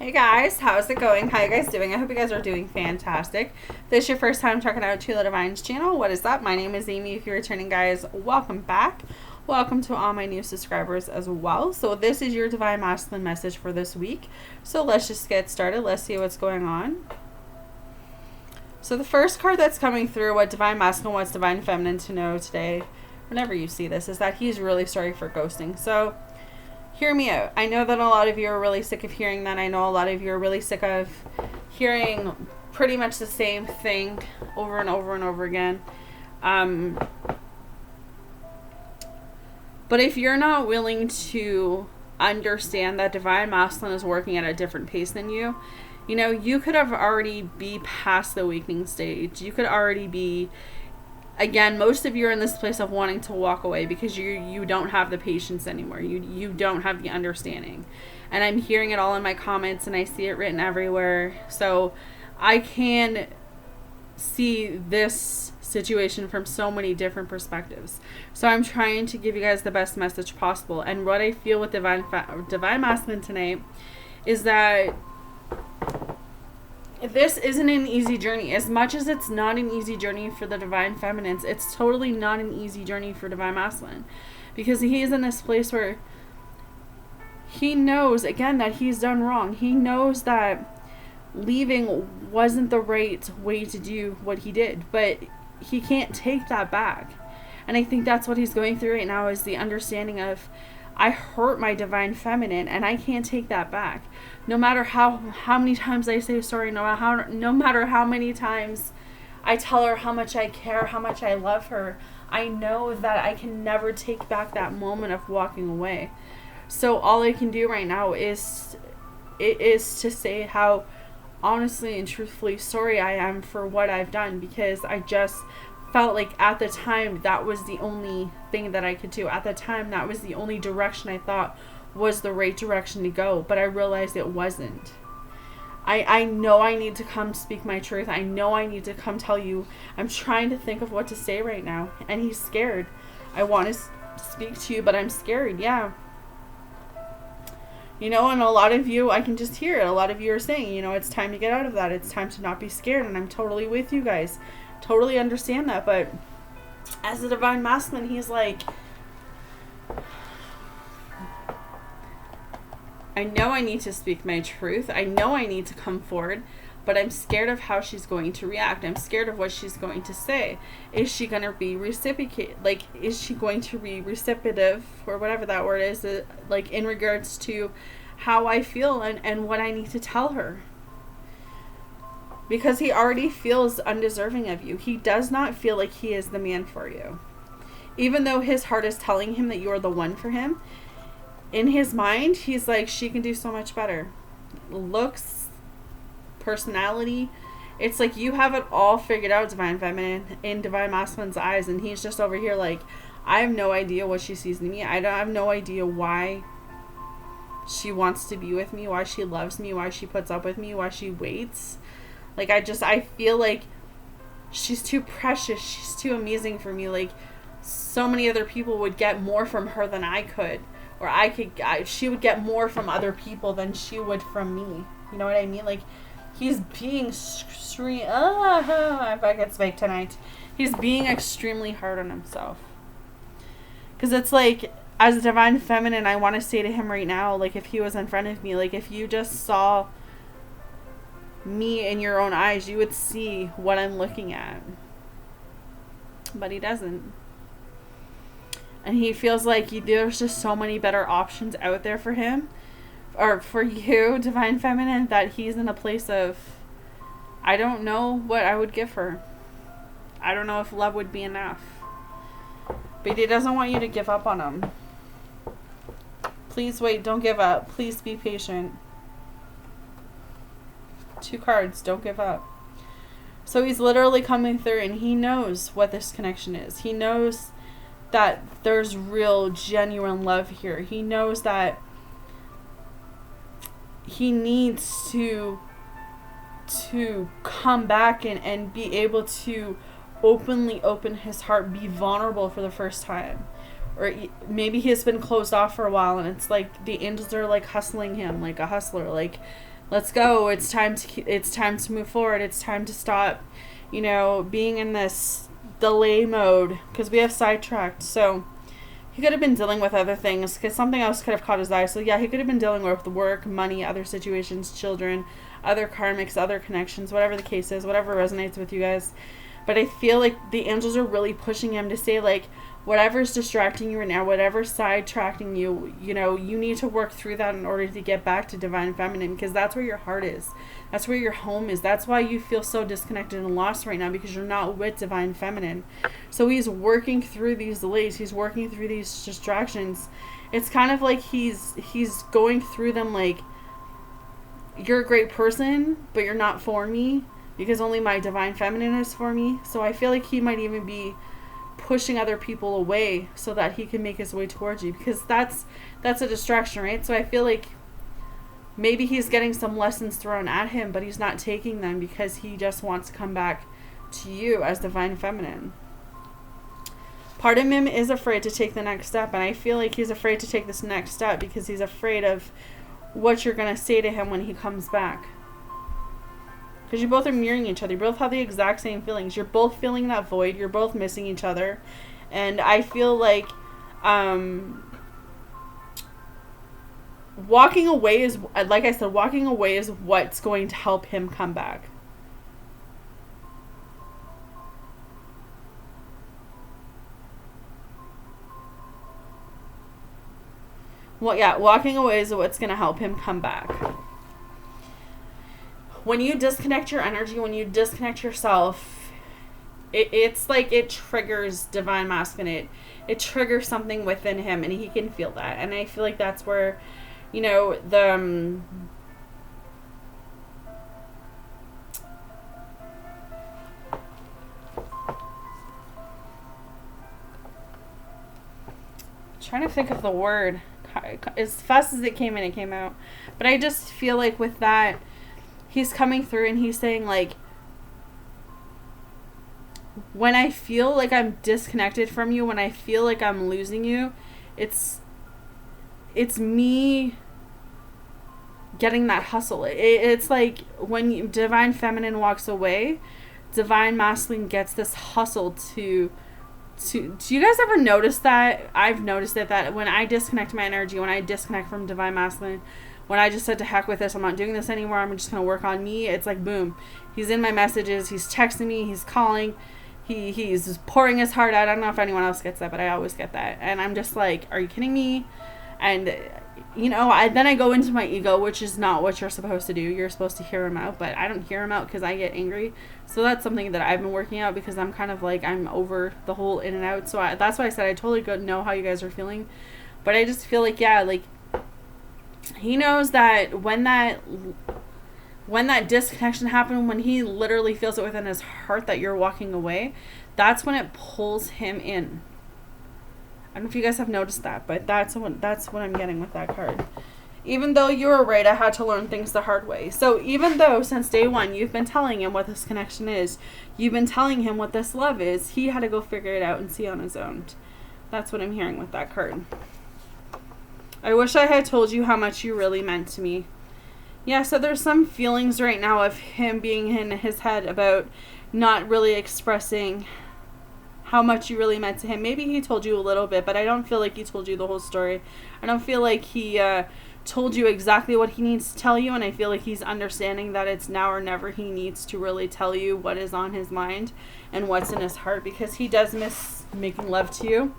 Hey guys, how's it going? How you guys doing? I hope you guys are doing fantastic. If this is your first time checking out Sheila Divine's channel, what is up? My name is Amy. If you're returning, guys, welcome back. Welcome to all my new subscribers as well. So this is your Divine Masculine message for this week. So let's just get started. Let's see what's going on. So the first card that's coming through, what Divine Masculine wants Divine Feminine to know today, whenever you see this, is that he's really sorry for ghosting. So hear me out. I know that a lot of you are really sick of hearing that. I know a lot of you are really sick of hearing pretty much the same thing over and over and over again. But if you're not willing to understand that Divine Masculine is working at a different pace than you, you know, you could have already be past the awakening stage. You could already be, again, most of you are in this place of wanting to walk away because you don't have the patience anymore. You don't have the understanding. And I'm hearing it all in my comments and I see it written everywhere. So I can see this situation from so many different perspectives. So I'm trying to give you guys the best message possible. And what I feel with Divine Masculine tonight is that this isn't an easy journey. As much as it's not an easy journey for the Divine Feminines, it's totally not an easy journey for Divine Masculine. Because he is in this place where he knows, again, that he's done wrong. He knows that leaving wasn't the right way to do what he did. But he can't take that back. And I think that's what he's going through right now, is the understanding of, I hurt my Divine Feminine and I can't take that back. No matter how many times I say sorry, no matter how many times I tell her how much I care, how much I love her, I know that I can never take back that moment of walking away. So all I can do right now is to say how honestly and truthfully sorry I am for what I've done, because I just felt like at the time that was the only thing that I could do. At the time, that was the only direction I thought was the right direction to go, but I realized it wasn't. I know I need to come speak my truth. I know I need to come tell you. I'm trying to think of what to say right now, and he's scared. I want to speak to you, but I'm scared. Yeah. You know, and a lot of you, I can just hear it. A lot of you are saying, you know, it's time to get out of that. It's time to not be scared, and I'm totally with you guys. Totally understand that, but as a Divine Masculine, he's like, I know I need to speak my truth. I know I need to come forward, but I'm scared of how she's going to react. I'm scared of what she's going to say. Is she going to be is she going to be reciprocative, or whatever that word is, like in regards to how I feel and what I need to tell her? Because he already feels undeserving of you. He does not feel like he is the man for you. Even though his heart is telling him that you're the one for him, in his mind, he's like, she can do so much better. Looks, personality. It's like you have it all figured out, Divine Feminine, in Divine Masculine's eyes. And he's just over here like, I have no idea what she sees in me. I have no idea why she wants to be with me, why she loves me, why she puts up with me, why she waits. Like, I feel like she's too precious. She's too amazing for me. Like, so many other people would get more from her than I could. Or she would get more from other people than she would from me. You know what I mean? Like, he's being if I could speak tonight. He's being extremely hard on himself. Because it's like, as a Divine Feminine, I want to say to him right now, like, if he was in front of me, like, if you just saw me in your own eyes, you would see what I'm looking at. But he doesn't. And he feels like there's just so many better options out there for him, or for you, Divine Feminine, that he's in a place of, I don't know what I would give her. I don't know if love would be enough. But he doesn't want you to give up on him. Please wait, don't give up. Please be patient. 2 cards, don't give up. So he's literally coming through, and he knows what this connection is. He knows that there's real, genuine love here. He knows that he needs to come back and be able to openly open his heart, be vulnerable for the first time. Or maybe he's been closed off for a while, and it's like the angels are like hustling him like a hustler, like let's go. It's time to move forward. It's time to stop, being in this delay mode, because we have sidetracked. So he could have been dealing with other things, because something else could have caught his eye. So yeah, he could have been dealing with work, money, other situations, children, other karmics, other connections, whatever the case is, whatever resonates with you guys. But I feel like the angels are really pushing him to say, like, whatever's distracting you right now, whatever's sidetracking you, you need to work through that in order to get back to divine feminine, because that's where your heart is. That's where your home is. That's why you feel so disconnected and lost right now, because you're not with divine feminine. So he's working through these delays. He's working through these distractions. It's kind of like he's going through them like, you're a great person, but you're not for me, because only my divine feminine is for me. So I feel like he might even be pushing other people away so that he can make his way towards you, because that's a distraction, right? So I feel like maybe he's getting some lessons thrown at him, but he's not taking them, because he just wants to come back to you as divine feminine. Part of him is afraid to take the next step, and I feel like he's afraid to take this next step because he's afraid of what you're going to say to him when he comes back. Because you both are mirroring each other. You both have the exact same feelings. You're both feeling that void. You're both missing each other. And I feel like walking away is, like I said, walking away is what's going to help him come back. Well, yeah, walking away is what's going to help him come back. When you disconnect your energy, when you disconnect yourself, it's like it triggers divine masculine. It triggers something within him, and he can feel that. And I feel like that's where, trying to think of the word. As fast as it came in, it came out. But I just feel like with that, he's coming through and he's saying, like, when I feel like I'm disconnected from you, when I feel like I'm losing you, it's me getting that hustle. It's like when divine feminine walks away, divine masculine gets this hustle to do you guys ever notice that? I've noticed it, that when I disconnect my energy, when I disconnect from divine masculine, when I just said to heck with this, I'm not doing this anymore, I'm just going to work on me, it's like boom, he's in my messages, he's texting me, he's calling, he's pouring his heart out. I don't know if anyone else gets that, but I always get that, and I'm just like, are you kidding me? And then I go into my ego, which is not what you're supposed to do. You're supposed to hear him out, but I don't hear him out because I get angry. So that's something that I've been working out, because I'm kind of like, I'm over the whole in and out. So that's why I said I totally know how you guys are feeling. But I just feel like, yeah, like, he knows that when that disconnection happened, when he literally feels it within his heart that you're walking away, that's when it pulls him in. I don't know if you guys have noticed that, but that's what I'm getting with that card. Even though you were right, I had to learn things the hard way. So even though since day one you've been telling him what this connection is, you've been telling him what this love is, he had to go figure it out and see on his own. That's what I'm hearing with that card. I wish I had told you how much you really meant to me. Yeah, so there's some feelings right now of him being in his head about not really expressing how much you really meant to him. Maybe he told you a little bit, but I don't feel like he told you the whole story. I don't feel like he told you exactly what he needs to tell you, and I feel like he's understanding that it's now or never. He needs to really tell you what is on his mind and what's in his heart, because he does miss making love to you.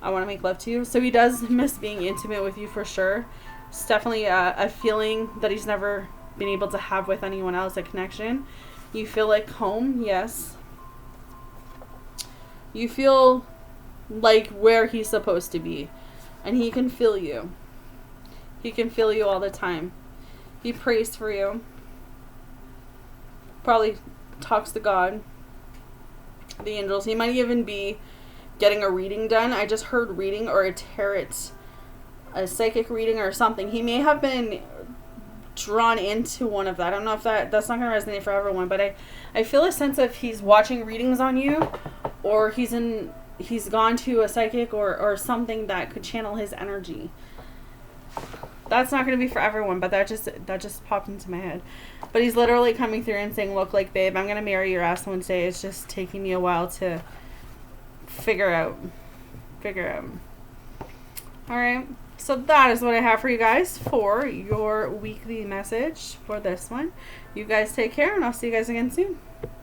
I want to make love to you. So he does miss being intimate with you for sure. It's definitely a feeling that he's never been able to have with anyone else, a connection. You feel like home, yes. You feel like where he's supposed to be. And he can feel you. He can feel you all the time. He prays for you. Probably talks to God. The angels. He might even be getting a reading done. I just heard reading or a tarot, a psychic reading or something. He may have been drawn into one of that. I don't know if that's not going to resonate for everyone, but I feel a sense of he's watching readings on you, or he's gone to a psychic or something that could channel his energy. That's not going to be for everyone, but that just popped into my head. But he's literally coming through and saying, look, like, babe, I'm going to marry your ass one day. It's just taking me a while to figure out. All right. So that is what I have for you guys for your weekly message for this one. You guys take care, and I'll see you guys again soon.